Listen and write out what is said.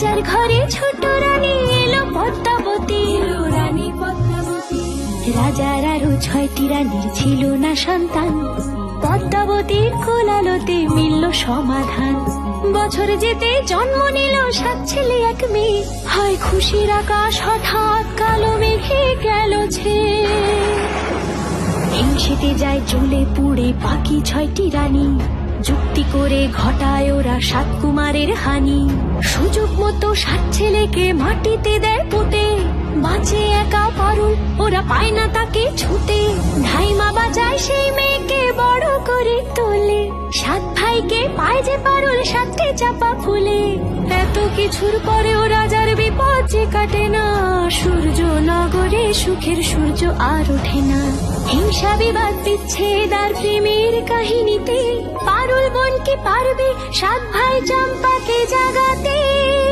রাজার ঘরে ছোট রানী এলো পদ্মাবতী, রানী পদ্মাবতী। রাজার আরো 6টি রানীর ছিল না সন্তান, পদ্মাবতীর কোলালোতে মিলল সমাধান। বছর যেতে জন্ম নিল 7 ছেলে 1 মেয়ে, হয় খুশির আকাশ হঠাৎ কালো মেঘে গেল ছেয়ে। হিংসেতে যায় জ্বলে পুড়ে বাকি 6টি রানী, যুক্তি করে ঘটায় ওরা 7 কুমারের হানি। সুযোগ মতো 7 ছেলেকে মাটিতে দেয় পুঁতে, বাঁচে একা পারুল, ওরা পায় না তাকে ছুতে। ধাইমা বাজায় সেই মেয়েকে বড় করে তোলে, 7 ভাইকে পায় যে পারুল 7টে চাপা ফুলে। এত কিছুর পরেও রাজার বিপদ যে কাটে না, সূর্য নগরে সুখের সূর্য আর ওঠে না। হিংসা বিবাদ বিচ্ছেদ আর প্রেমের কাহিনীতে পারুল বোন কি পারবে 7 ভাই চম্পাকে জাগাতে।